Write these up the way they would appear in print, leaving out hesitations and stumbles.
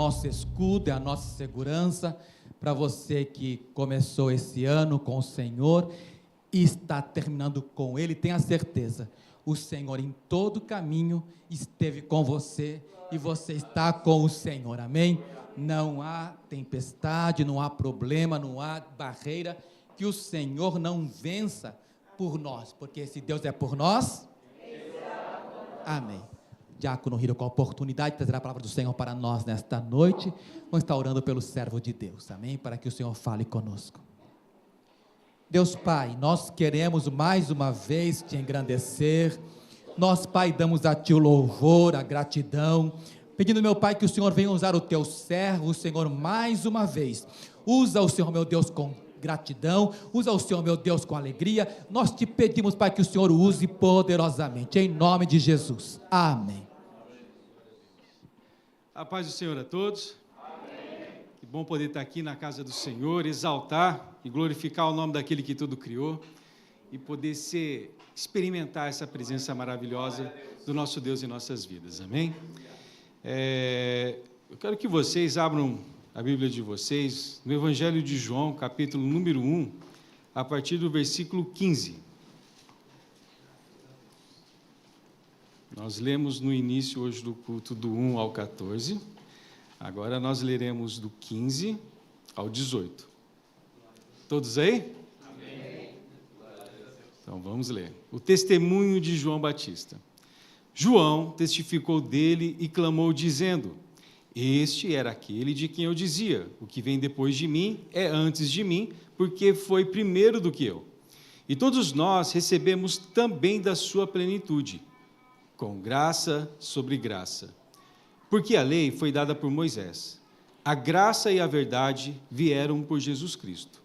nosso escudo, é a nossa segurança. Para você que começou esse ano com o Senhor e está terminando com Ele, tenha certeza, o Senhor em todo caminho esteve com você e você está com o Senhor, amém? Não há tempestade, não há problema, não há barreira que o Senhor não vença por nós, porque se Deus é por nós, amém. Diácono Hiro, com a oportunidade de trazer a palavra do Senhor para nós nesta noite, vamos estar orando pelo servo de Deus, amém? Para que o Senhor fale conosco. Deus Pai, nós queremos mais uma vez te engrandecer, nós, Pai, damos a Ti o louvor, a gratidão, pedindo, meu Pai, que o Senhor venha usar o Teu servo, o Senhor, mais uma vez, usa o Senhor, meu Deus, com gratidão, usa o Senhor, meu Deus, com alegria, nós te pedimos, Pai, que o Senhor o use poderosamente, em nome de Jesus, amém. A paz do Senhor a todos. Que bom poder estar aqui na casa do Senhor, exaltar e glorificar o nome daquele que tudo criou e poder experimentar essa presença maravilhosa do nosso Deus em nossas vidas, amém? Eu quero que vocês abram a Bíblia de vocês no Evangelho de João, capítulo número 1, a partir do versículo 15. Nós lemos no início hoje do culto do 1 ao 14, agora nós leremos do 15 ao 18. Todos aí? Amém. Então vamos ler. O testemunho de João Batista. João testificou dele e clamou dizendo: este era aquele de quem eu dizia, o que vem depois de mim é antes de mim, porque foi primeiro do que eu. E todos nós recebemos também da sua plenitude, com graça sobre graça. Porque a lei foi dada por Moisés, a graça e a verdade vieram por Jesus Cristo.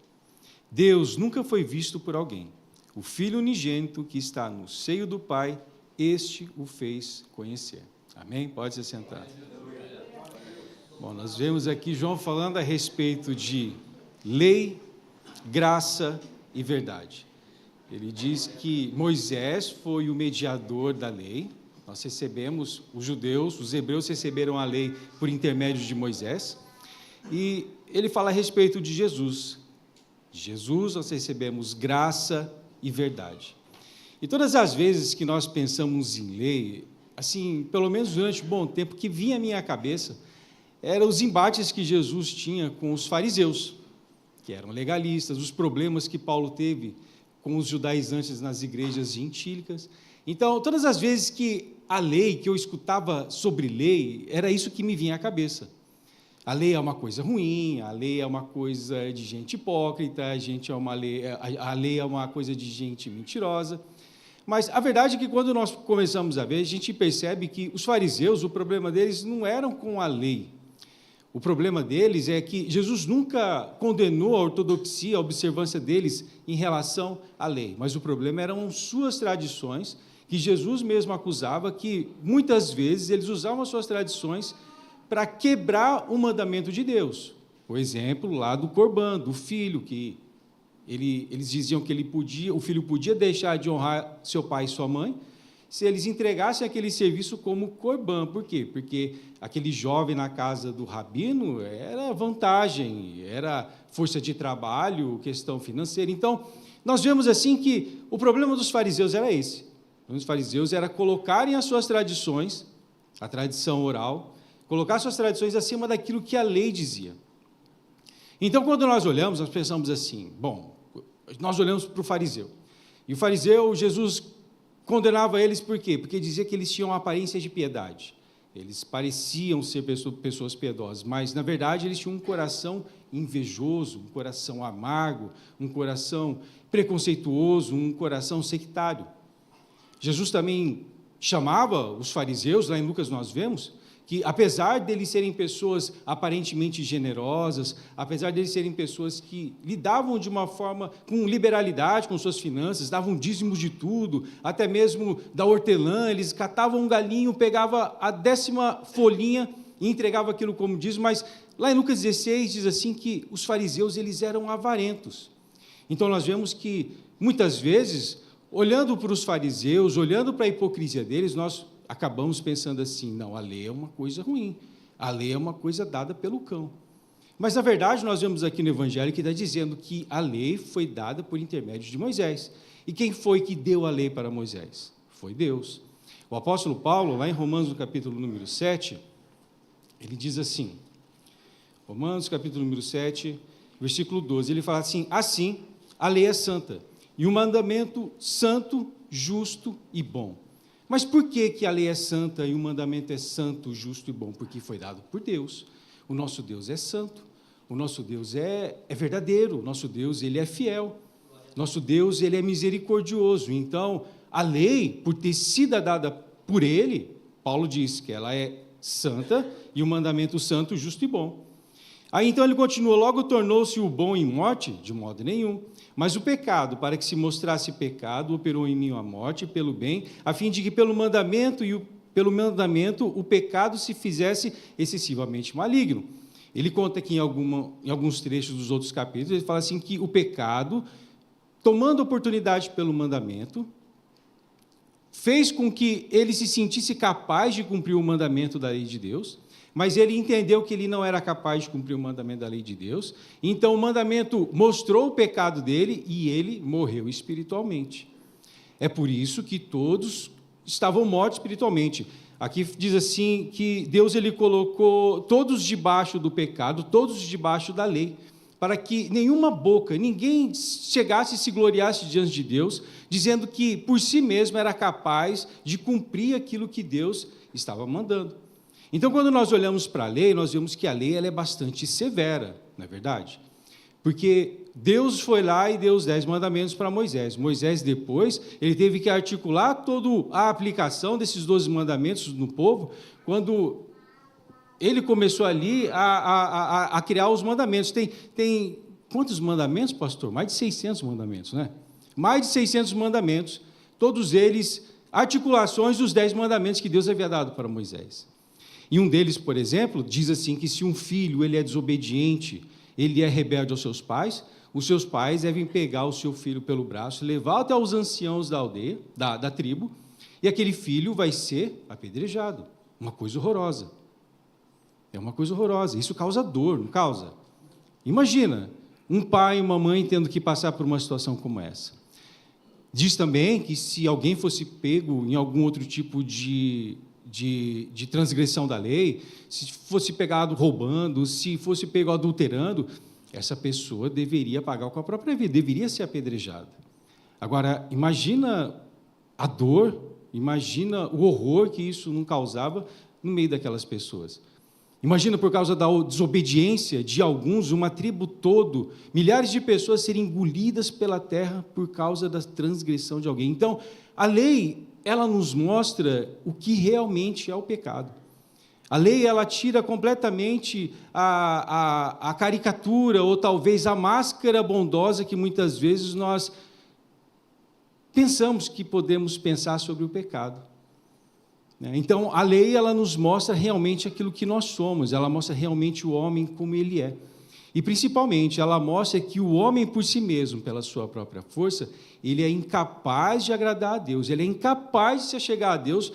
Deus nunca foi visto por alguém. O Filho unigênito que está no seio do Pai, este o fez conhecer. Amém? Pode se sentar. Bom, nós vemos aqui João falando a respeito de lei, graça e verdade. Ele diz que Moisés foi o mediador da lei. Nós recebemos, os judeus, os hebreus receberam a lei por intermédio de Moisés. E ele fala a respeito de Jesus. De Jesus nós recebemos graça e verdade. E todas as vezes que nós pensamos em lei, assim, pelo menos durante um bom tempo, que vinha à minha cabeça, eram os embates que Jesus tinha com os fariseus, que eram legalistas, os problemas que Paulo teve com os judaizantes nas igrejas gentílicas. Então, todas as vezes que a lei, que eu escutava sobre lei, era isso que me vinha à cabeça. A lei é uma coisa ruim, a lei é uma coisa de gente hipócrita, a lei é uma coisa de gente mentirosa. Mas a verdade é que quando nós começamos a ver, a gente percebe que os fariseus, o problema deles não era com a lei. O problema deles é que Jesus nunca condenou a ortodoxia, a observância deles em relação à lei, mas o problema eram suas tradições, que Jesus mesmo acusava que, muitas vezes, eles usavam as suas tradições para quebrar o mandamento de Deus. Por exemplo, lá do Corbã, do filho, que eles diziam que o filho podia deixar de honrar seu pai e sua mãe, se eles entregassem aquele serviço como Corbã. Por quê? Porque aquele jovem na casa do rabino era vantagem, era força de trabalho, questão financeira. Então, nós vemos assim que o problema dos fariseus era esse. Os fariseus era colocarem as suas tradições, a tradição oral, colocar as suas tradições acima daquilo que a lei dizia. Então, quando nós olhamos, nós pensamos assim, bom, nós olhamos para o fariseu. E o fariseu, Jesus condenava eles por quê? Porque dizia que eles tinham uma aparência de piedade. Eles pareciam ser pessoas piedosas, mas, na verdade, eles tinham um coração invejoso, um coração amargo, um coração preconceituoso, um coração sectário. Jesus também chamava os fariseus, lá em Lucas nós vemos, que apesar deles serem pessoas aparentemente generosas, apesar deles serem pessoas que lidavam de uma forma com liberalidade com suas finanças, davam dízimos de tudo, até mesmo da hortelã, eles catavam um galinho, pegava a 10ª folhinha e entregava aquilo como dízimo, mas lá em Lucas 16 diz assim que os fariseus eles eram avarentos. Então nós vemos que muitas vezes, olhando para os fariseus, olhando para a hipocrisia deles, nós acabamos pensando assim, não, a lei é uma coisa ruim, A lei é uma coisa dada pelo cão. Mas, na verdade, nós vemos aqui no Evangelho que está dizendo que a lei foi dada por intermédio de Moisés. E quem foi que deu a lei para Moisés? Foi Deus. O apóstolo Paulo, lá em Romanos, no capítulo número 7, ele diz assim, Romanos, capítulo número 7, versículo 12, ele fala assim, assim, a lei é santa, e o mandamento santo, justo e bom. Mas por que a lei é santa e o mandamento é santo, justo e bom? Porque foi dado por Deus. O nosso Deus é santo, o nosso Deus é verdadeiro, o nosso Deus ele é fiel, nosso Deus ele é misericordioso. Então, a lei, por ter sido dada por ele, Paulo diz que ela é santa e o mandamento santo, justo e bom. Aí então ele continua, logo tornou-se o bom em morte? De modo nenhum. Mas o pecado, para que se mostrasse pecado, operou em mim a morte pelo bem, a fim de que pelo mandamento o pecado se fizesse excessivamente maligno. Ele conta aqui em alguns trechos dos outros capítulos, ele fala assim que o pecado, tomando oportunidade pelo mandamento, fez com que ele se sentisse capaz de cumprir o mandamento da lei de Deus, mas ele entendeu que ele não era capaz de cumprir o mandamento da lei de Deus, então o mandamento mostrou o pecado dele e ele morreu espiritualmente. É por isso que todos estavam mortos espiritualmente. Aqui diz assim que Deus ele colocou todos debaixo do pecado, todos debaixo da lei, para que nenhuma boca, ninguém chegasse e se gloriasse diante de Deus, dizendo que por si mesmo era capaz de cumprir aquilo que Deus estava mandando. Então, quando nós olhamos para a lei, nós vemos que a lei ela é bastante severa, não é verdade? Porque Deus foi lá e deu os 10 mandamentos para Moisés. Moisés, depois, ele teve que articular toda a aplicação desses 12 mandamentos no povo, quando ele começou ali a criar os mandamentos. Tem quantos mandamentos, pastor? Mais de 600 mandamentos, né? Mais de 600 mandamentos, todos eles articulações dos 10 mandamentos que Deus havia dado para Moisés. E um deles, por exemplo, diz assim que se um filho ele é desobediente, ele é rebelde aos seus pais, os seus pais devem pegar o seu filho pelo braço, levar até os anciãos da aldeia, da tribo, e aquele filho vai ser apedrejado. Uma coisa horrorosa. É uma coisa horrorosa. Isso causa dor, não causa? Imagina, um pai e uma mãe tendo que passar por uma situação como essa. Diz também que se alguém fosse pego em algum outro tipo de transgressão da lei, se fosse pegado roubando, se fosse pego adulterando, essa pessoa deveria pagar com a própria vida, deveria ser apedrejada. Agora, imagina a dor, imagina o horror que isso não causava no meio daquelas pessoas. Imagina, por causa da desobediência de alguns, uma tribo toda, milhares de pessoas serem engolidas pela terra por causa da transgressão de alguém. Então, a lei, ela nos mostra o que realmente é o pecado. A lei, ela tira completamente a caricatura, ou talvez a máscara bondosa que muitas vezes nós pensamos que podemos pensar sobre o pecado. Então, a lei, ela nos mostra realmente aquilo que nós somos, ela mostra realmente o homem como ele é. E, principalmente, ela mostra que o homem por si mesmo, pela sua própria força, ele é incapaz de agradar a Deus, ele é incapaz de se achegar a Deus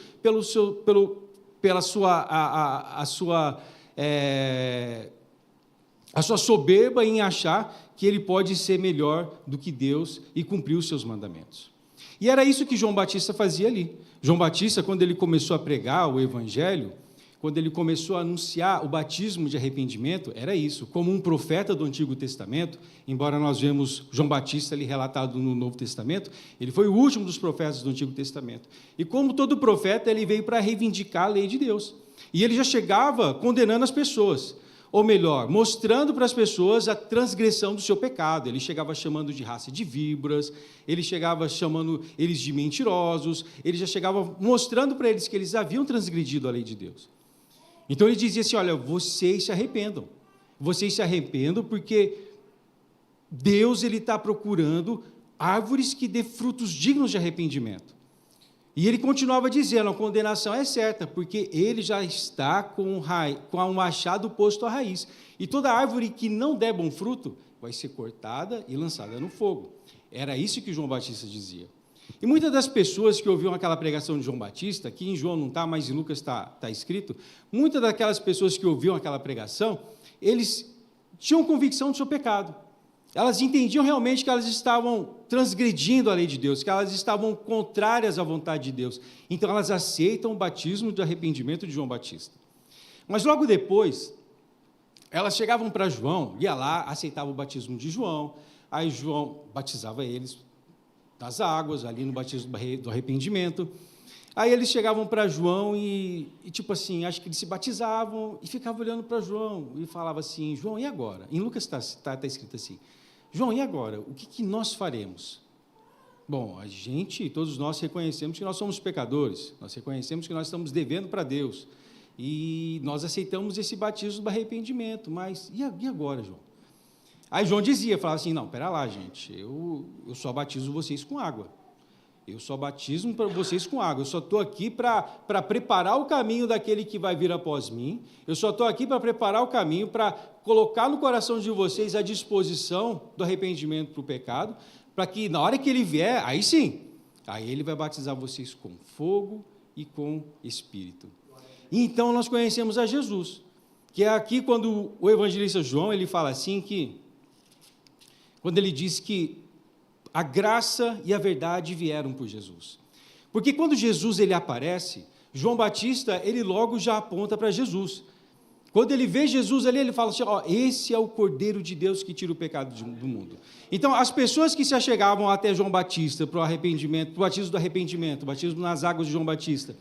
pela sua soberba em achar que ele pode ser melhor do que Deus e cumprir os seus mandamentos. E era isso que João Batista fazia ali. João Batista, quando ele começou a pregar o Evangelho, quando ele começou a anunciar o batismo de arrependimento, era isso. Como um profeta do Antigo Testamento, embora nós vemos João Batista ali relatado no Novo Testamento, ele foi o último dos profetas do Antigo Testamento. E como todo profeta, ele veio para reivindicar a lei de Deus. E ele já chegava condenando as pessoas. Ou melhor, mostrando para as pessoas a transgressão do seu pecado. Ele chegava chamando de raça de víboras, ele chegava chamando eles de mentirosos, ele já chegava mostrando para eles que eles haviam transgredido a lei de Deus. Então ele dizia assim, olha, vocês se arrependam porque Deus está procurando árvores que dê frutos dignos de arrependimento. E ele continuava dizendo, a condenação é certa, porque ele já está com um machado posto à raiz. E toda árvore que não der bom fruto vai ser cortada e lançada no fogo. Era isso que João Batista dizia. E muitas das pessoas que ouviam aquela pregação de João Batista, aqui em João não está, mas em Lucas está escrito, muitas daquelas pessoas que ouviam aquela pregação, eles tinham convicção do seu pecado. Elas entendiam realmente que elas estavam transgredindo a lei de Deus, que elas estavam contrárias à vontade de Deus. Então, elas aceitam o batismo de arrependimento de João Batista. Mas, logo depois, elas chegavam para João, ia lá, aceitava o batismo de João, aí João batizava eles nas águas, ali no batismo do arrependimento. Aí eles chegavam para João e, tipo assim, acho que eles se batizavam e ficavam olhando para João e falavam assim, João, e agora? Em Lucas está escrito assim, João, e agora? O que nós faremos? Bom, todos nós reconhecemos que nós somos pecadores, nós reconhecemos que nós estamos devendo para Deus, e nós aceitamos esse batismo do arrependimento, mas e agora, João? Aí João falava assim, não, pera lá, gente, eu só batizo vocês com água. Eu só batismo para vocês com água. Eu só estou aqui para preparar o caminho daquele que vai vir após mim. Eu só estou aqui para preparar o caminho, para colocar no coração de vocês a disposição do arrependimento para o pecado, para que na hora que ele vier, aí sim, aí ele vai batizar vocês com fogo e com Espírito. E então nós conhecemos a Jesus, que é aqui quando o evangelista João, ele fala assim que, quando ele diz que a graça e a verdade vieram por Jesus. Porque quando Jesus ele aparece, João Batista, ele logo já aponta para Jesus. Quando ele vê Jesus ali, ele fala assim, esse é o Cordeiro de Deus que tira o pecado do mundo. Então, as pessoas que se achegavam até João Batista para o arrependimento, para o batismo do arrependimento, o batismo nas águas de João Batista,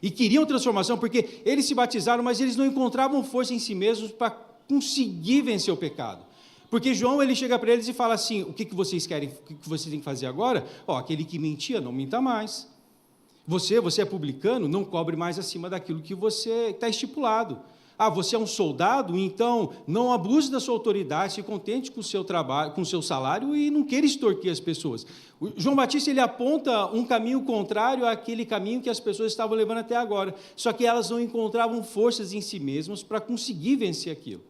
e queriam transformação, porque eles se batizaram, mas eles não encontravam força em si mesmos para conseguir vencer o pecado. Porque João, ele chega para eles e fala assim, o que vocês querem, o que vocês têm que fazer agora? Aquele que mentia, não minta mais. Você é publicano, não cobre mais acima daquilo que você está estipulado. Você é um soldado, então não abuse da sua autoridade, se contente com o seu trabalho, com o seu salário e não queira extorquir as pessoas. O João Batista, ele aponta um caminho contrário àquele caminho que as pessoas estavam levando até agora, só que elas não encontravam forças em si mesmas para conseguir vencer aquilo.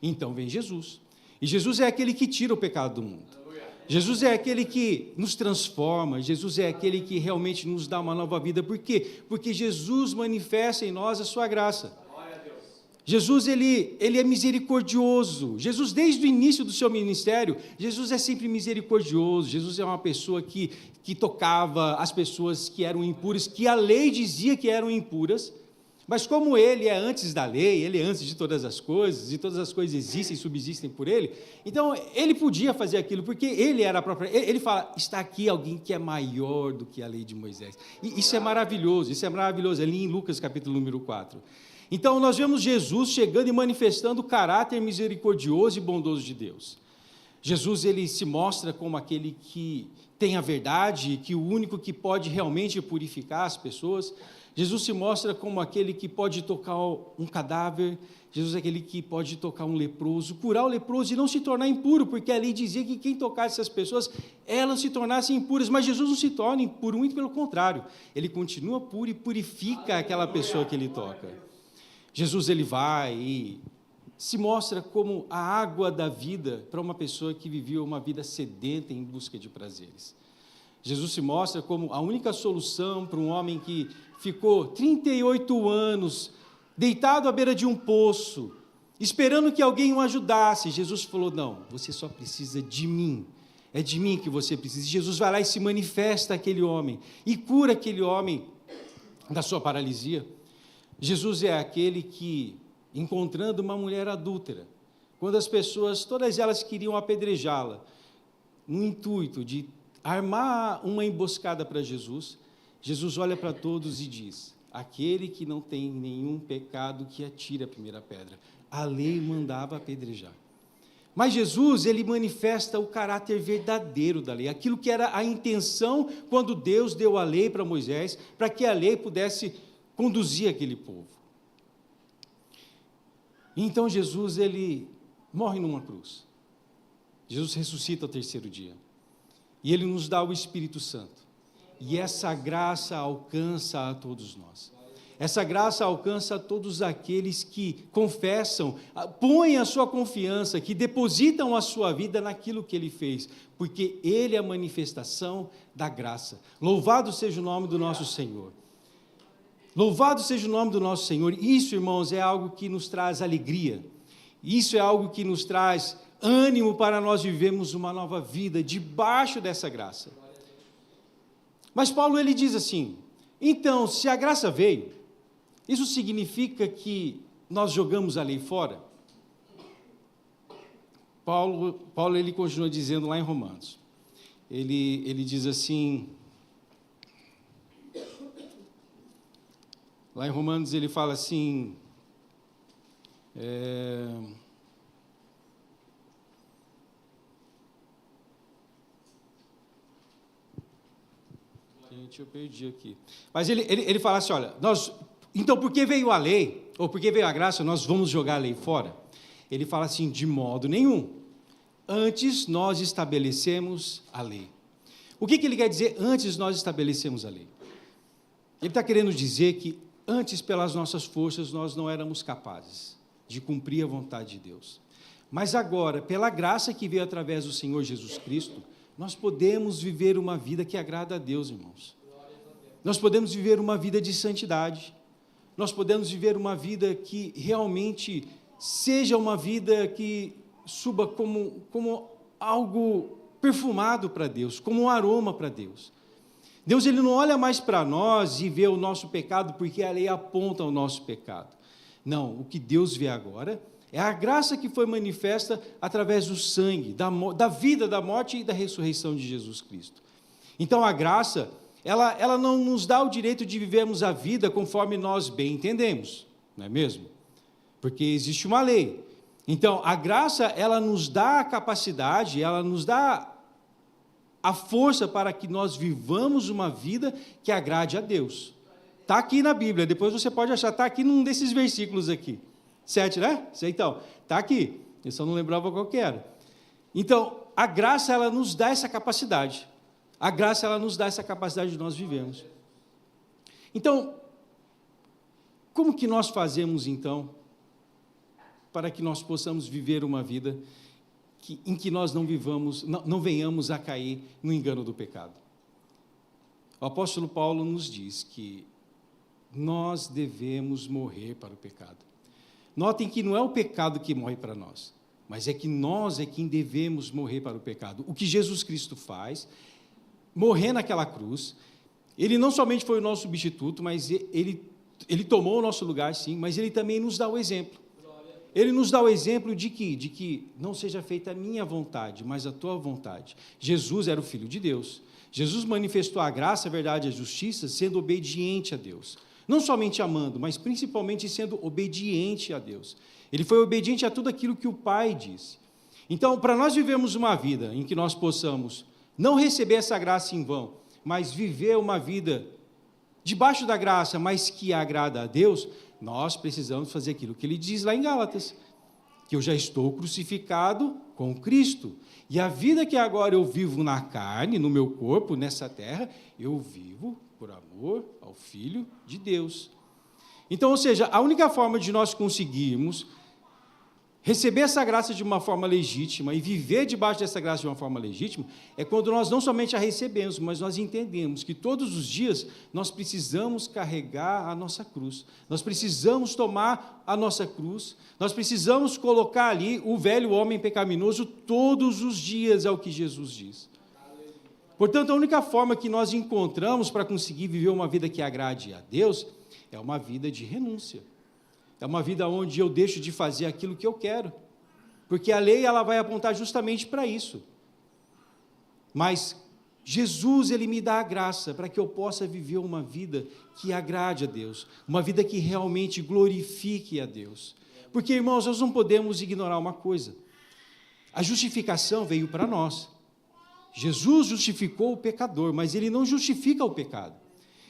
Então vem Jesus. E Jesus é aquele que tira o pecado do mundo. Jesus é aquele que nos transforma, Jesus é aquele que realmente nos dá uma nova vida. Por quê? Porque Jesus manifesta em nós a sua graça. Jesus, ele é misericordioso. Jesus, desde o início do seu ministério, Jesus é sempre misericordioso. Jesus é uma pessoa que tocava as pessoas que eram impuras, que a lei dizia que eram impuras, mas como ele é antes da lei, ele é antes de todas as coisas, e todas as coisas existem e subsistem por ele, então ele podia fazer aquilo, porque ele era a própria... Ele fala, está aqui alguém que é maior do que a lei de Moisés. E isso é maravilhoso, ali em Lucas capítulo número 4. Então nós vemos Jesus chegando e manifestando o caráter misericordioso e bondoso de Deus. Jesus, ele se mostra como aquele que tem a verdade, que o único que pode realmente purificar as pessoas. Jesus se mostra como aquele que pode tocar um cadáver, Jesus é aquele que pode tocar um leproso, curar o leproso e não se tornar impuro, porque a lei dizia que quem tocasse essas pessoas, elas se tornassem impuras, mas Jesus não se torna impuro, muito pelo contrário, ele continua puro e purifica aquela pessoa que ele toca. Jesus, ele vai e se mostra como a água da vida para uma pessoa que vivia uma vida sedenta em busca de prazeres. Jesus se mostra como a única solução para um homem que ficou 38 anos deitado à beira de um poço, esperando que alguém o ajudasse. Jesus falou, não, você só precisa de mim, é de mim que você precisa. Jesus vai lá e se manifesta àquele homem, e cura aquele homem da sua paralisia. Jesus é aquele que, encontrando uma mulher adúltera, quando as pessoas, todas elas queriam apedrejá-la, no intuito de armar uma emboscada para Jesus, Jesus olha para todos e diz, aquele que não tem nenhum pecado que atire a primeira pedra. A lei mandava apedrejar. Mas Jesus, ele manifesta o caráter verdadeiro da lei, aquilo que era a intenção quando Deus deu a lei para Moisés, para que a lei pudesse conduzir aquele povo. Então Jesus, ele morre numa cruz. Jesus ressuscita ao terceiro dia. E ele nos dá o Espírito Santo. E essa graça alcança a todos nós. Essa graça alcança todos aqueles que confessam, põem a sua confiança, que depositam a sua vida naquilo que Ele fez, porque Ele é a manifestação da graça. Louvado seja o nome do nosso Senhor. Louvado seja o nome do nosso Senhor. Isso, irmãos, é algo que nos traz alegria. Isso é algo que nos traz ânimo para nós vivermos uma nova vida debaixo dessa graça. Mas Paulo, ele diz assim, então, se a graça veio, isso significa que nós jogamos a lei fora? Paulo ele continua dizendo lá em Romanos, ele diz assim, lá em Romanos ele fala assim, eu perdi aqui. Mas ele fala assim, olha, então por que veio a lei, ou por que veio a graça, nós vamos jogar a lei fora? Ele fala assim, de modo nenhum. Antes nós estabelecemos a lei. O que ele quer dizer, antes nós estabelecemos a lei? Ele está querendo dizer que antes, pelas nossas forças, nós não éramos capazes de cumprir a vontade de Deus. Mas agora, pela graça que veio através do Senhor Jesus Cristo, nós podemos viver uma vida que agrada a Deus, irmãos. Nós podemos viver uma vida de santidade. Nós podemos viver uma vida que realmente seja uma vida que suba como algo perfumado para Deus, como um aroma para Deus. Deus ele não olha mais para nós e vê o nosso pecado porque a lei aponta o nosso pecado. Não, o que Deus vê agora é a graça que foi manifesta através do sangue, da vida, da morte e da ressurreição de Jesus Cristo. Então, a graça, ela não nos dá o direito de vivermos a vida conforme nós bem entendemos, não é mesmo? Porque existe uma lei. Então, a graça, ela nos dá a capacidade, ela nos dá a força para que nós vivamos uma vida que agrade a Deus. Está aqui na Bíblia, depois você pode achar, está aqui num desses versículos aqui. 7, né? Então, está aqui. Eu só não lembrava qual que era. Então, a graça, ela nos dá essa capacidade. A graça, ela nos dá essa capacidade de nós vivermos. Então, como que nós fazemos, então, para que nós possamos viver uma vida em que nós não venhamos a cair no engano do pecado? O apóstolo Paulo nos diz que nós devemos morrer para o pecado. Notem que não é o pecado que morre para nós, mas é que nós é quem devemos morrer para o pecado. O que Jesus Cristo faz, morrer naquela cruz, ele não somente foi o nosso substituto, mas ele tomou o nosso lugar, sim, mas ele também nos dá o exemplo. Ele nos dá o exemplo de que não seja feita a minha vontade, mas a tua vontade. Jesus era o Filho de Deus. Jesus manifestou a graça, a verdade e a justiça, sendo obediente a Deus. Não somente amando, mas principalmente sendo obediente a Deus. Ele foi obediente a tudo aquilo que o Pai disse. Então, para nós vivermos uma vida em que nós possamos não receber essa graça em vão, mas viver uma vida debaixo da graça, mas que agrada a Deus, nós precisamos fazer aquilo que ele diz lá em Gálatas, que eu já estou crucificado com Cristo, e a vida que agora eu vivo na carne, no meu corpo, nessa terra, eu vivo por amor ao Filho de Deus. Então, ou seja, a única forma de nós conseguirmos receber essa graça de uma forma legítima e viver debaixo dessa graça de uma forma legítima é quando nós não somente a recebemos, mas nós entendemos que todos os dias nós precisamos carregar a nossa cruz, nós precisamos tomar a nossa cruz, nós precisamos colocar ali o velho homem pecaminoso todos os dias, é o que Jesus diz. Portanto, a única forma que nós encontramos para conseguir viver uma vida que agrade a Deus é uma vida de renúncia. É uma vida onde eu deixo de fazer aquilo que eu quero. Porque a lei ela vai apontar justamente para isso. Mas Jesus ele me dá a graça para que eu possa viver uma vida que agrade a Deus. Uma vida que realmente glorifique a Deus. Porque, irmãos, nós não podemos ignorar uma coisa. A justificação veio para nós. Jesus justificou o pecador, mas ele não justifica o pecado.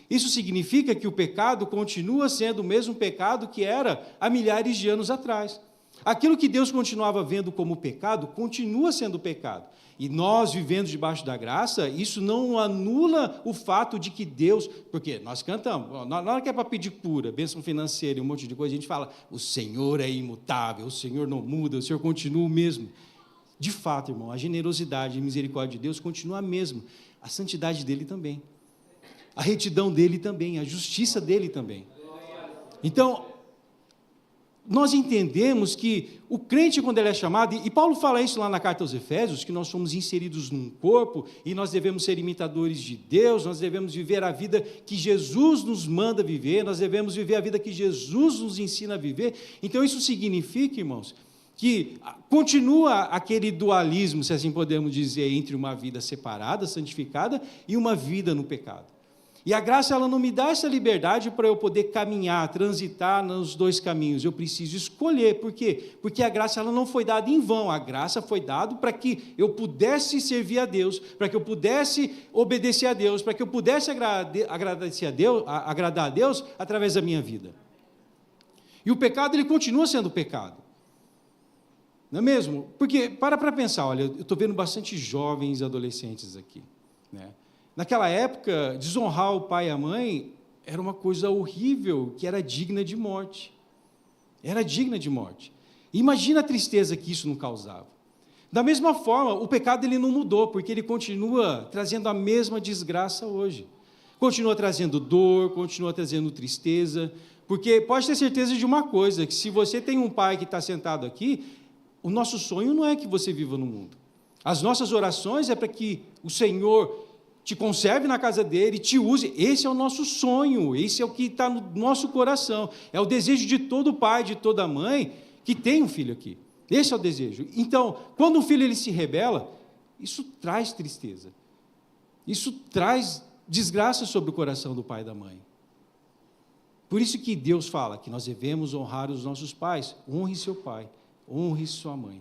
Isso significa que o pecado continua sendo o mesmo pecado que era há milhares de anos atrás. Aquilo que Deus continuava vendo como pecado, continua sendo pecado. E nós, vivendo debaixo da graça, isso não anula o fato de que Deus... Porque nós cantamos, na hora que é para pedir cura, bênção financeira e um monte de coisa, a gente fala, o Senhor é imutável, o Senhor não muda, o Senhor continua o mesmo. De fato, irmão, a generosidade e a misericórdia de Deus continua a mesma. A santidade dele também. A retidão dele também, a justiça dele também. Então, nós entendemos que o crente, quando ele é chamado, e Paulo fala isso lá na carta aos Efésios, que nós somos inseridos num corpo e nós devemos ser imitadores de Deus, nós devemos viver a vida que Jesus nos manda viver, nós devemos viver a vida que Jesus nos ensina a viver. Então, isso significa, irmãos, que continua aquele dualismo, se assim podemos dizer, entre uma vida separada, santificada, e uma vida no pecado. E a graça, ela não me dá essa liberdade para eu poder caminhar, transitar nos dois caminhos. Eu preciso escolher. Por quê? Porque a graça, ela não foi dada em vão. A graça foi dada para que eu pudesse servir a Deus, para que eu pudesse obedecer a Deus, para que eu pudesse agradar a Deus através da minha vida. E o pecado, ele continua sendo pecado. Não é mesmo? Porque, para pensar, olha, eu estou vendo bastante jovens e adolescentes aqui, né? Naquela época, desonrar o pai e a mãe era uma coisa horrível, que era digna de morte. Era digna de morte. Imagina a tristeza que isso não causava. Da mesma forma, o pecado ele não mudou, porque ele continua trazendo a mesma desgraça hoje. Continua trazendo dor, continua trazendo tristeza, porque pode ter certeza de uma coisa, que se você tem um pai que está sentado aqui, o nosso sonho não é que você viva no mundo. As nossas orações é para que o Senhor te conserve na casa dele, te use. Esse é o nosso sonho, esse é o que está no nosso coração. É o desejo de todo pai, de toda mãe, que tem um filho aqui. Esse é o desejo. Então, quando um filho ele se rebela, isso traz tristeza. Isso traz desgraça sobre o coração do pai e da mãe. Por isso que Deus fala que nós devemos honrar os nossos pais. Honre seu pai, honre sua mãe.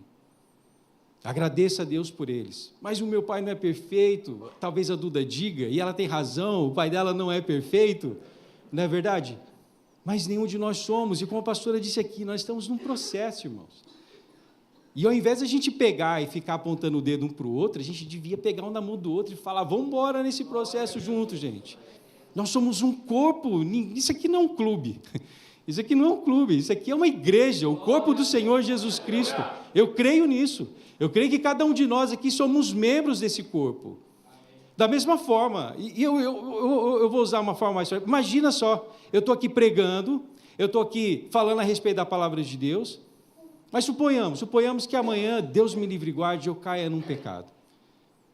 Agradeça a Deus por eles. Mas o meu pai não é perfeito. Talvez a Duda diga, e ela tem razão, o pai dela não é perfeito. Não é verdade? Mas nenhum de nós somos. E como a pastora disse aqui, nós estamos num processo, irmãos. E ao invés de a gente pegar e ficar apontando o dedo um para o outro, a gente devia pegar um na mão do outro e falar, vamos embora nesse processo juntos, gente. Nós somos um corpo, isso aqui não é um clube. Isso aqui não é um clube, isso aqui é uma igreja, o corpo do Senhor Jesus Cristo. Eu creio nisso. Eu creio que cada um de nós aqui somos membros desse corpo. Da mesma forma, e eu vou usar uma forma mais... Imagina só, eu estou aqui pregando, eu estou aqui falando a respeito da palavra de Deus, mas suponhamos que amanhã, Deus me livre e guarde, eu caia num pecado.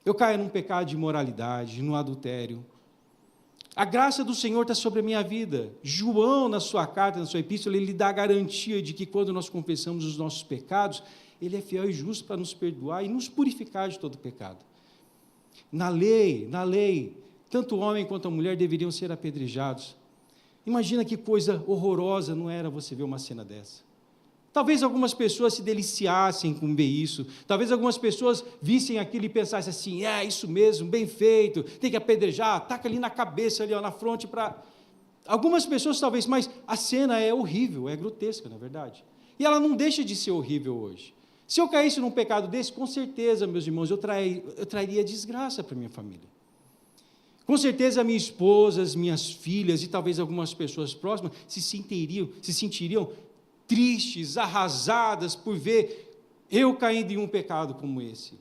Eu caia num pecado de imoralidade, no adultério. A graça do Senhor está sobre a minha vida. João, na sua carta, na sua epístola, ele dá a garantia de que quando nós confessamos os nossos pecados, ele é fiel e justo para nos perdoar e nos purificar de todo pecado. Na lei, tanto o homem quanto a mulher deveriam ser apedrejados. Imagina que coisa horrorosa não era você ver uma cena dessa. Talvez algumas pessoas se deliciassem com ver isso. Talvez algumas pessoas vissem aquilo e pensassem assim, isso mesmo, bem feito, tem que apedrejar, taca ali na cabeça, ali, na fronte, para... Algumas pessoas talvez, mas a cena é horrível, é grotesca, não é verdade? E ela não deixa de ser horrível hoje. Se eu caísse num pecado desse, com certeza, meus irmãos, eu trairia desgraça para a minha família. Com certeza, a minha esposa, as minhas filhas e talvez algumas pessoas próximas se sentiriam tristes, arrasadas por ver eu caindo em um pecado como esse.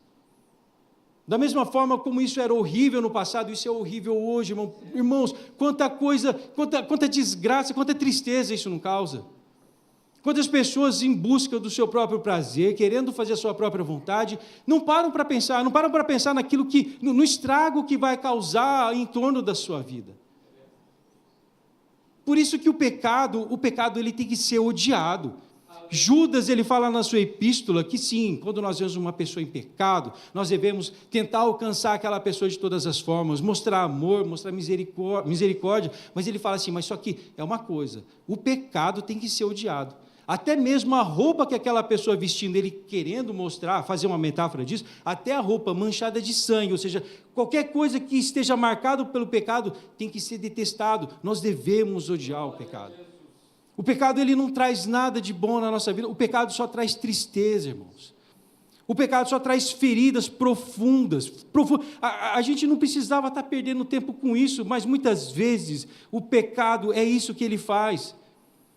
Da mesma forma como isso era horrível no passado, isso é horrível hoje, irmãos. Quanta coisa, quanta desgraça, quanta tristeza isso não causa. Quantas pessoas em busca do seu próprio prazer, querendo fazer a sua própria vontade, não param para pensar naquilo que, no estrago que vai causar em torno da sua vida. Por isso que o pecado ele tem que ser odiado. Judas, ele fala na sua epístola que sim, quando nós vemos uma pessoa em pecado, nós devemos tentar alcançar aquela pessoa de todas as formas, mostrar amor, mostrar misericórdia, mas ele fala assim, mas só que é uma coisa, o pecado tem que ser odiado. Até mesmo a roupa que aquela pessoa vestindo, ele querendo mostrar, fazer uma metáfora disso, até a roupa manchada de sangue, ou seja, qualquer coisa que esteja marcado pelo pecado tem que ser detestado. Nós devemos odiar o pecado. O pecado, ele não traz nada de bom na nossa vida. O pecado só traz tristeza, irmãos. O pecado só traz feridas profundas. A gente não precisava estar perdendo tempo com isso, mas muitas vezes o pecado é isso que ele faz.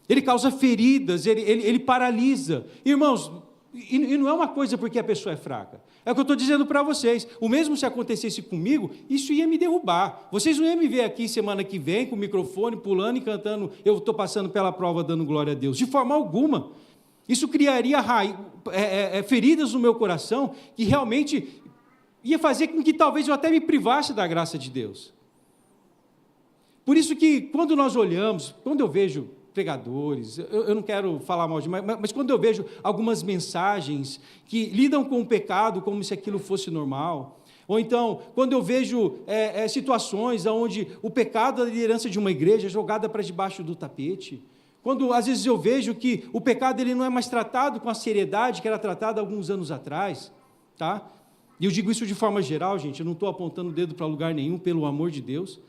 Ele causa feridas, ele paralisa. Irmãos, e não é uma coisa porque a pessoa é fraca. É o que eu estou dizendo para vocês. O mesmo se acontecesse comigo, isso ia me derrubar. Vocês não iam me ver aqui semana que vem com o microfone, pulando e cantando, eu estou passando pela prova, dando glória a Deus. De forma alguma. Isso criaria feridas no meu coração que realmente ia fazer com que talvez eu até me privasse da graça de Deus. Por isso que quando nós olhamos, quando eu vejo pregadores, eu não quero falar mal de, mas quando eu vejo algumas mensagens que lidam com o pecado como se aquilo fosse normal, ou então, quando eu vejo situações onde o pecado da liderança de uma igreja é jogada para debaixo do tapete, quando às vezes eu vejo que o pecado ele não é mais tratado com a seriedade que era tratado há alguns anos atrás, tá? E eu digo isso de forma geral, gente, eu não estou apontando o dedo para lugar nenhum, pelo amor de Deus.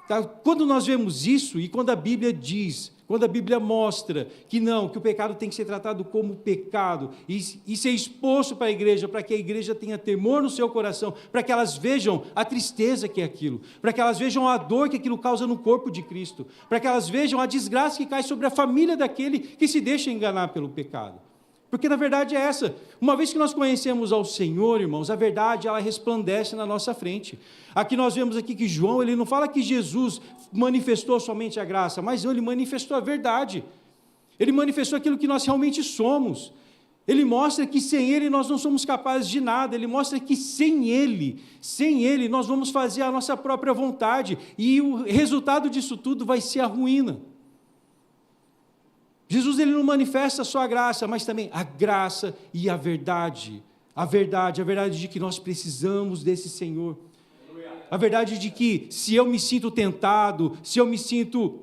Tá? Quando nós vemos isso, e quando a Bíblia diz, quando a Bíblia mostra que não, que o pecado tem que ser tratado como pecado, e ser exposto para a igreja, para que a igreja tenha temor no seu coração, para que elas vejam a tristeza que é aquilo, para que elas vejam a dor que aquilo causa no corpo de Cristo, para que elas vejam a desgraça que cai sobre a família daquele que se deixa enganar pelo pecado. Porque na verdade é essa, uma vez que nós conhecemos ao Senhor, irmãos, a verdade ela resplandece na nossa frente. Aqui nós vemos aqui que João, ele não fala que Jesus manifestou somente a graça, mas ele manifestou a verdade. Ele manifestou aquilo que nós realmente somos. Ele mostra que sem Ele nós não somos capazes de nada, Ele mostra que sem Ele nós vamos fazer a nossa própria vontade, e o resultado disso tudo vai ser a ruína. Jesus ele não manifesta só a graça, mas também a graça e a verdade. A verdade de que nós precisamos desse Senhor. A verdade de que se eu me sinto tentado, se eu me sinto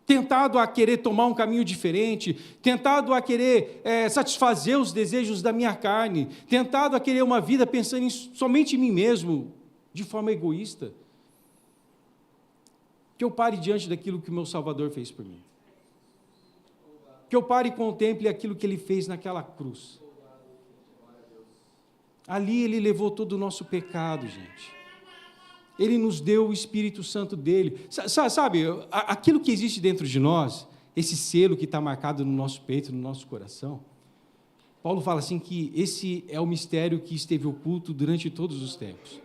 tentado a querer tomar um caminho diferente, tentado a querer satisfazer os desejos da minha carne, tentado a querer uma vida pensando somente em mim mesmo, de forma egoísta, que eu pare diante daquilo que o meu Salvador fez por mim. Que eu pare e contemple aquilo que Ele fez naquela cruz. Ali Ele levou todo o nosso pecado, gente. Ele nos deu o Espírito Santo dEle. Sabe, aquilo que existe dentro de nós, esse selo que está marcado no nosso peito, no nosso coração, Paulo fala assim que esse é o mistério que esteve oculto durante todos os tempos,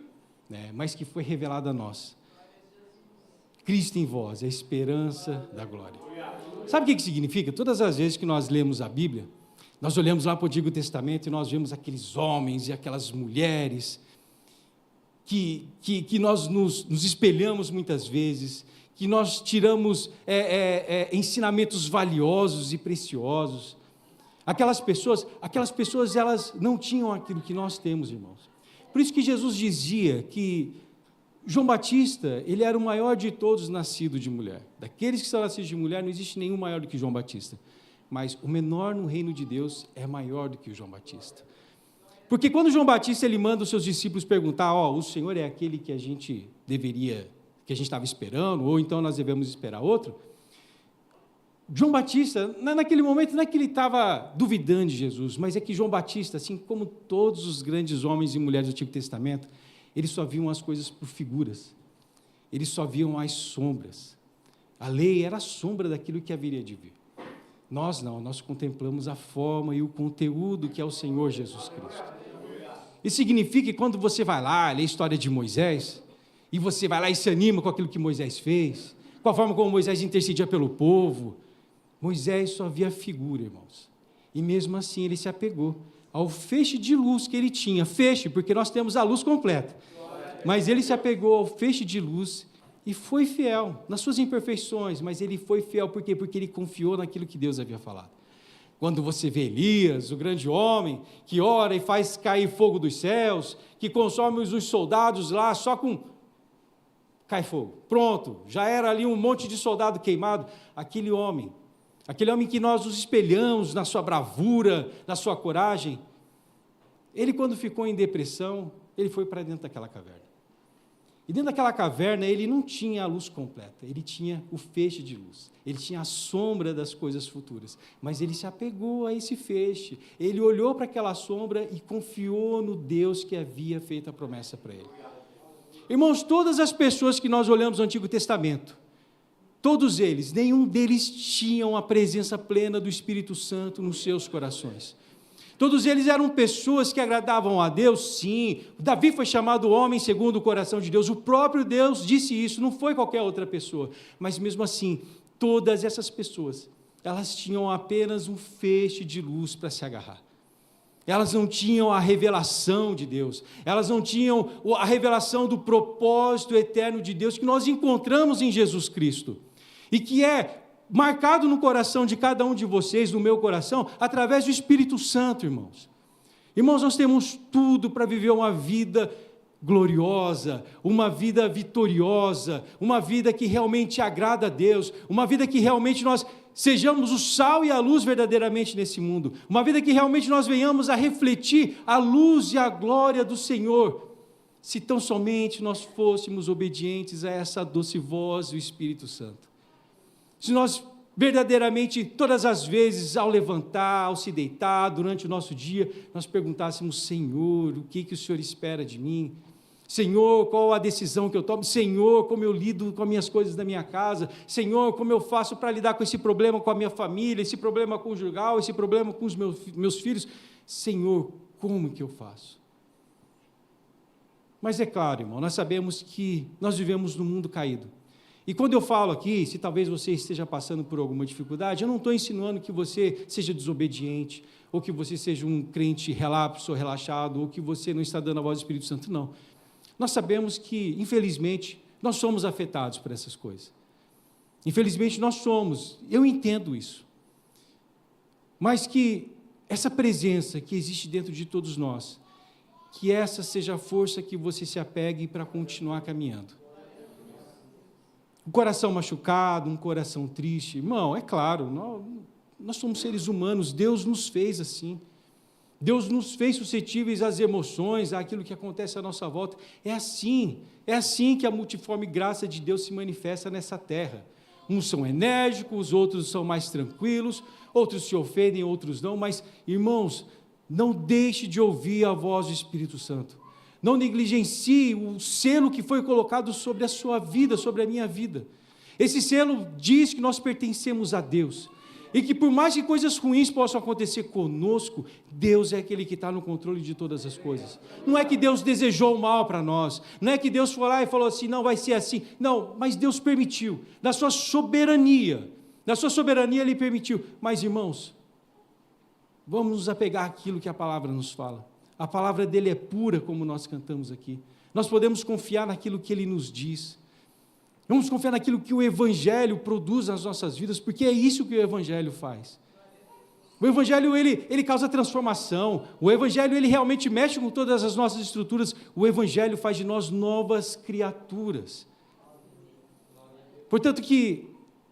né, mas que foi revelado a nós. Cristo em vós, a esperança da glória. Sabe o que significa? Todas as vezes que nós lemos a Bíblia, nós olhamos lá para o Antigo Testamento e nós vemos aqueles homens e aquelas mulheres que nós nos espelhamos muitas vezes, que nós tiramos ensinamentos valiosos e preciosos. Aquelas pessoas, elas não tinham aquilo que nós temos, irmãos. Por isso que Jesus dizia que João Batista, ele era o maior de todos nascido de mulher. Daqueles que são nascidos de mulher, não existe nenhum maior do que João Batista. Mas o menor no reino de Deus é maior do que o João Batista. Porque quando João Batista ele manda os seus discípulos perguntar, o Senhor é aquele que a gente estava esperando, ou então nós devemos esperar outro, João Batista, naquele momento, não é que ele estava duvidando de Jesus, mas é que João Batista, assim como todos os grandes homens e mulheres do Antigo Testamento, eles só viam as coisas por figuras, eles só viam as sombras. A lei era a sombra daquilo que haveria de vir. Nós não, nós contemplamos a forma e o conteúdo que é o Senhor Jesus Cristo. Isso significa que quando você vai lá, lê a história de Moisés, e você vai lá e se anima com aquilo que Moisés fez, com a forma como Moisés intercedia pelo povo, Moisés só via a figura, irmãos. E mesmo assim ele se apegou ao feixe de luz que ele tinha. Feixe, porque nós temos a luz completa. Mas ele se apegou ao feixe de luz e foi fiel nas suas imperfeições, mas ele foi fiel por quê? Porque ele confiou naquilo que Deus havia falado. Quando você vê Elias, o grande homem, que ora e faz cair fogo dos céus, que consome os soldados lá só com... cai fogo. Pronto, já era ali um monte de soldado queimado. Aquele homem que nós nos espelhamos na sua bravura, na sua coragem, ele quando ficou em depressão, ele foi para dentro daquela caverna. E dentro daquela caverna, ele não tinha a luz completa, ele tinha o feixe de luz, ele tinha a sombra das coisas futuras, mas ele se apegou a esse feixe, ele olhou para aquela sombra e confiou no Deus que havia feito a promessa para ele. Irmãos, todas as pessoas que nós olhamos no Antigo Testamento, todos eles, nenhum deles tinham a presença plena do Espírito Santo nos seus corações. Todos eles eram pessoas que agradavam a Deus, sim. Davi foi chamado homem segundo o coração de Deus. O próprio Deus disse isso, não foi qualquer outra pessoa. Mas mesmo assim, todas essas pessoas, elas tinham apenas um feixe de luz para se agarrar. Elas não tinham a revelação de Deus. Elas não tinham a revelação do propósito eterno de Deus que nós encontramos em Jesus Cristo. E que é marcado no coração de cada um de vocês, no meu coração, através do Espírito Santo, irmãos. Irmãos, nós temos tudo para viver uma vida gloriosa, uma vida vitoriosa, uma vida que realmente agrada a Deus, uma vida que realmente nós sejamos o sal e a luz verdadeiramente nesse mundo, uma vida que realmente nós venhamos a refletir a luz e a glória do Senhor, se tão somente nós fôssemos obedientes a essa doce voz do Espírito Santo. Se nós verdadeiramente, todas as vezes, ao levantar, ao se deitar, durante o nosso dia, nós perguntássemos: Senhor, o que o Senhor espera de mim? Senhor, qual a decisão que eu tomo? Senhor, como eu lido com as minhas coisas da minha casa? Senhor, como eu faço para lidar com esse problema com a minha família, esse problema conjugal, esse problema com os meus filhos? Senhor, como que eu faço? Mas é claro, irmão, nós sabemos que nós vivemos num mundo caído. E quando eu falo aqui, se talvez você esteja passando por alguma dificuldade, eu não estou insinuando que você seja desobediente, ou que você seja um crente relapso ou relaxado, ou que você não está dando a voz do Espírito Santo, não. Nós sabemos que, infelizmente, nós somos afetados por essas coisas. Infelizmente, nós somos, eu entendo isso. Mas que essa presença que existe dentro de todos nós, que essa seja a força que você se apegue para continuar caminhando. Um coração machucado, um coração triste. Irmão, é claro, nós somos seres humanos, Deus nos fez assim. Deus nos fez suscetíveis às emoções, àquilo que acontece à nossa volta. É assim que a multiforme graça de Deus se manifesta nessa terra. Uns são enérgicos, outros são mais tranquilos, outros se ofendem, outros não, mas, irmãos, não deixe de ouvir a voz do Espírito Santo. Não negligencie o selo que foi colocado sobre a sua vida, sobre a minha vida. Esse selo diz que nós pertencemos a Deus. E que por mais que coisas ruins possam acontecer conosco, Deus é aquele que está no controle de todas as coisas. Não é que Deus desejou o mal para nós. Não é que Deus foi lá e falou assim, não, vai ser assim. Não, mas Deus permitiu. Na sua soberania Ele permitiu. Mas, irmãos, vamos nos apegar àquilo que a palavra nos fala. A palavra dele é pura, como nós cantamos aqui. Nós podemos confiar naquilo que ele nos diz. Vamos confiar naquilo que o Evangelho produz nas nossas vidas, porque é isso que o Evangelho faz. O Evangelho, ele causa transformação. O Evangelho, ele realmente mexe com todas as nossas estruturas. O Evangelho faz de nós novas criaturas. Portanto, que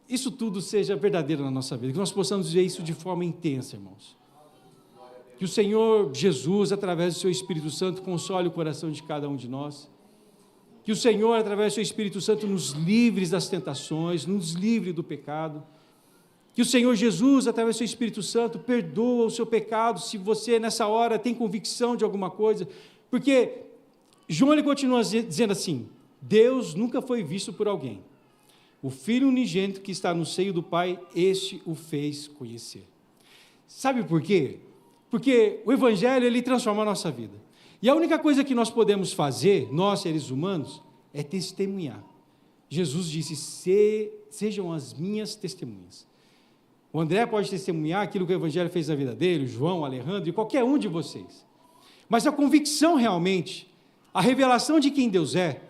isso tudo seja verdadeiro na nossa vida, que nós possamos ver isso de forma intensa, irmãos. Que o Senhor Jesus, através do seu Espírito Santo, console o coração de cada um de nós. Que o Senhor, através do seu Espírito Santo, nos livre das tentações, nos livre do pecado. Que o Senhor Jesus, através do seu Espírito Santo, perdoa o seu pecado, se você nessa hora tem convicção de alguma coisa. Porque João ele continua dizendo assim: Deus nunca foi visto por alguém. O Filho unigênito que está no seio do Pai, este o fez conhecer. Sabe por quê? Porque o Evangelho, ele transforma a nossa vida. E a única coisa que nós podemos fazer, nós seres humanos, é testemunhar. Jesus disse, sejam as minhas testemunhas. O André pode testemunhar aquilo que o Evangelho fez na vida dele, o João, o Alejandro e qualquer um de vocês. Mas a convicção realmente, a revelação de quem Deus é,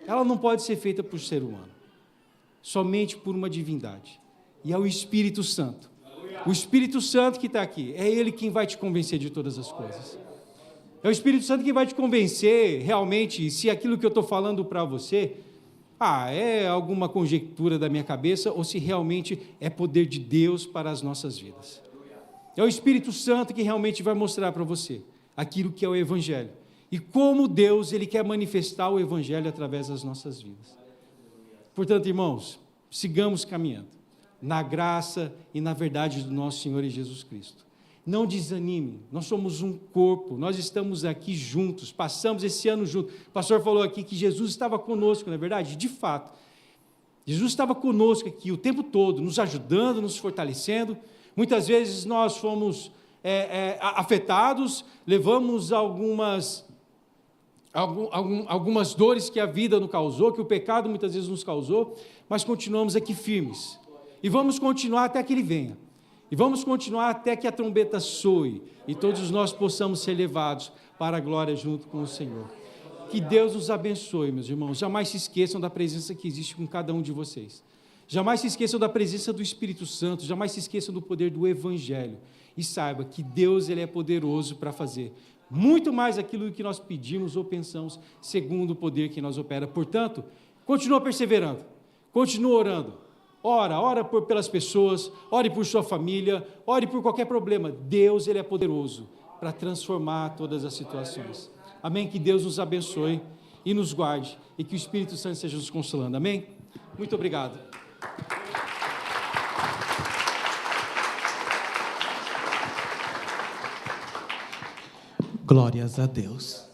ela não pode ser feita por ser humano. Somente por uma divindade. E é o Espírito Santo. O Espírito Santo que está aqui, é Ele quem vai te convencer de todas as coisas. É o Espírito Santo que vai te convencer realmente se aquilo que eu estou falando para você, é alguma conjectura da minha cabeça ou se realmente é poder de Deus para as nossas vidas. É o Espírito Santo que realmente vai mostrar para você aquilo que é o Evangelho. e como Deus ele quer manifestar o Evangelho através das nossas vidas. Portanto, irmãos, sigamos caminhando na graça e na verdade do nosso Senhor e Jesus Cristo. Não desanime, nós somos um corpo, nós estamos aqui juntos, passamos esse ano juntos. O pastor falou aqui que Jesus estava conosco, não é verdade? De fato, Jesus estava conosco aqui o tempo todo, nos ajudando, nos fortalecendo. Muitas vezes nós fomos afetados, levamos algumas dores que a vida nos causou, que o pecado muitas vezes nos causou, mas continuamos aqui firmes. E vamos continuar até que Ele venha. E vamos continuar até que a trombeta soe e todos nós possamos ser levados para a glória junto com o Senhor. Que Deus nos abençoe, meus irmãos. Jamais se esqueçam da presença que existe com cada um de vocês. Jamais se esqueçam da presença do Espírito Santo. Jamais se esqueçam do poder do Evangelho. E saiba que Deus ele é poderoso para fazer muito mais aquilo que nós pedimos ou pensamos, segundo o poder que nós opera. Portanto, continua perseverando, continua orando. Ora pelas pessoas, ore por sua família, ore por qualquer problema. Deus ele é poderoso para transformar todas as situações. Amém? Que Deus nos abençoe e nos guarde e que o Espírito Santo esteja nos consolando. Amém? Muito obrigado. Glórias a Deus.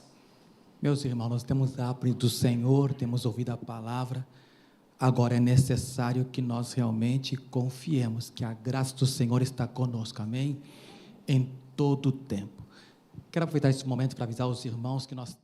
Meus irmãos, nós temos aprendido do Senhor, temos ouvido a palavra. Agora é necessário que nós realmente confiemos que a graça do Senhor está conosco, amém? Em todo o tempo. Quero aproveitar esse momento para avisar os irmãos que nós